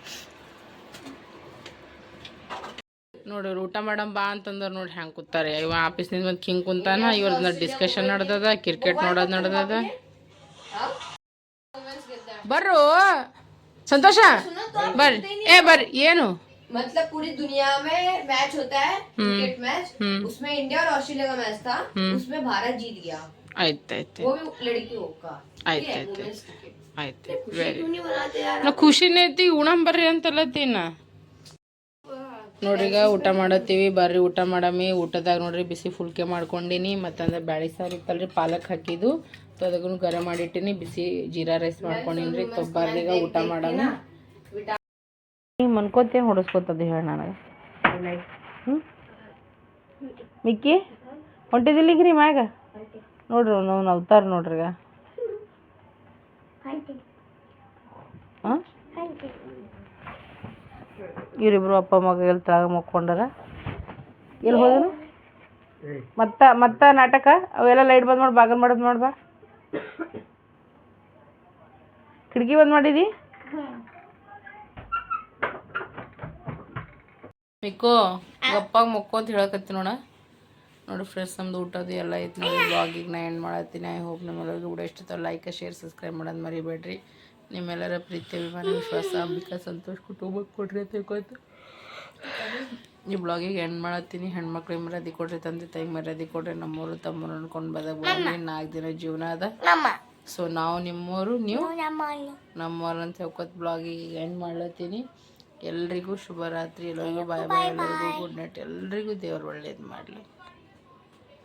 ನೋಡ್ರಿ ಊಟ ಮಾಡಮ್ ಬಾ ಅಂತಂದ್ರೆ ನೋಡಿ ಹೆಂಗೆ ಕೂತಾರೆ. ಇವ ಆಫೀಸ್ನಿಂದ ಮತ್ತೆ ಹಿಂಗೆ ಕುಂತಾನ. ಇವ್ರದ್ದು ಡಿಸ್ಕಷನ್ ನಡೆದದ, ಕ್ರಿಕೆಟ್ ನೋಡೋದು ನಡೆದದ. ಬರ್ರು ಸಂತೋಷ ಬರ್ರಿ. ಬರ್ರಿ. ಏನು मतलब पूरी दुनिया में मैच होता है, क्रिकेट मैच. उसमें इंडिया और ऑस्ट्रेलिया का मैच था, उसमें भारत जीत गया. ಆಯ್ತಾಯ್ತು वो भी लड़कियों का. ಆಯ್ತಾಯ್ತು ಆಯ್ತಾಯ್ತು. ವೆರಿ ನಾ ಖುಷಿನೇ ಐತಿ. ಉಣಂ ಬರ್ರಿ ಅಂತಲ್ಲತ್ತೀನ ನೋಡ್ರಿ. ಈಗ ಊಟ ಮಾಡತ್ತೀವಿ, ಬರ್ರಿ ಊಟ ಮಾಡಮಿ. ಊಟದಾಗ ನೋಡ್ರಿ ಬಿಸಿ ಫುಲ್ಕೆ ಮಾಡ್ಕೊಂಡಿನಿ. ಮತ್ತಂದ್ರೆ ಬ್ಯಾಳಿ ಸಾರು ಇತ್ತಲ್ರಿ, ಪಾಲಕ್ ಹಾಕಿದ್ದು. ಸೊ ಅದಕ್ಕೂ ಗರಂ ಮಾಡಿಟ್ಟಿನಿ. ಬಿಸಿ ಜೀರಾ ರೈಸ್ ಮಾಡ್ಕೊಂಡಿನ್ರಿ. ಬರ್ರಿ ಈಗ ಊಟ ಮಾಡಮಿ. ಮನ್ಕೋತೇನು ಹೊಡಸ್ಕೊತದ ಹೇಳಿ ನನಗೆ. ಮಿಕ್ಕಿ ಹೊಂಟಿದಿಲ್ಲಿಗ್ರಿ ಮ್ಯಾಗ ನೋಡ್ರಿ ನಾವು ಅವತಾರ ನೋಡ್ರಿ. ಈಗ ಹಾಂ ಇವರಿಬ್ರು ಅಪ್ಪ ಮಗ ಎಲ್ಲಿ ತಳಗ ಮಕ್ಕೊಂಡಾರ ಎಲ್ಲಿ ಹೋದನು ಮತ್ತ ನಾಟಕ ಅವೆಲ್ಲ ಲೈಟ್ ಬಂದ್ ಮಾಡಿ ಬಾಗಲ್ ಮಾಡೋದು ನೋಡ್ಬಾ ಕಿಟಕಿ ಬಂದ್ ಮಾಡಿದಿ ಮಿಕ್ಕೋ ಗಪ್ಪಾಗ ಮಕ್ಕೋ ಅಂತ ಹೇಳಕತ್ತಿ ನೋಡಿ ಫ್ರೆಂಡ್ಸ್ ನಮ್ದು ಊಟದ್ದು ಎಲ್ಲ ಐತೆ ನೋಡಿ ಬ್ಲಾಗಿಗೆ ನಾ ಎಂಡ್ ಮಾಡತ್ತೀನಿ ಐ ಹೋಪ್ ನಿಮ್ಮೆಲ್ಲರಿಗೂ ಕೂಡ ಇಷ್ಟ ಲೈಕ್ ಶೇರ್ ಸಬ್ಸ್ಕ್ರೈಬ್ ಮಾಡೋದು ಮರಿಬೇಡ್ರಿ ನಿಮ್ಮೆಲ್ಲರ ಪ್ರೀತಿ ಅಭಿಮಾನ ವಿಶ್ವಾಸ ಅಂಬಿಕಾ ಸಂತೋಷ್ ಕುಟುಂಬಕ್ಕೆ ಕೊಡ್ರಿ ಅಂತ ತಿಳ್ಕೊಯ್ತು ಈ ಬ್ಲಾಗಿಗೆ ಎಂಡ್ ಮಾಡತ್ತೀನಿ ಹೆಣ್ಮಕ್ಳಿಗೆ ಮರ್ಯಾದೆ ಕೊಡ್ರಿ ತಂದೆ ತಾಯಿಗೆ ಮರ್ಯಾದೆ ಕೊಡ್ರಿ ನಮ್ಮೂರು ತಮ್ಮೂರು ಅನ್ಕೊಂಡು ಬದಕ್ಬೋದು 4 ದಿನ ಜೀವನ ಅದ ಸೊ ನಾವು ನಿಮ್ಮೂರು ನೀವು ನಮ್ಮೂರು ಅಂತ ಹೇಳ್ಕೊತ ಬ್ಲಾಗಿಗೆ ಎಂಡ್ ಮಾಡ್ಲತ್ತೀನಿ ಎಲ್ರಿಗೂ ಶುಭರಾತ್ರಿ ಎಲ್ಲರಿಗೂ ಬಾಯ್ ಬಾಯ್ ಎಲ್ಲರಿಗೂ ಗುಡ್ ನೈಟ್ ಎಲ್ರಿಗೂ ದೇವ್ರು ಒಳ್ಳೇದು ಮಾಡಲಿ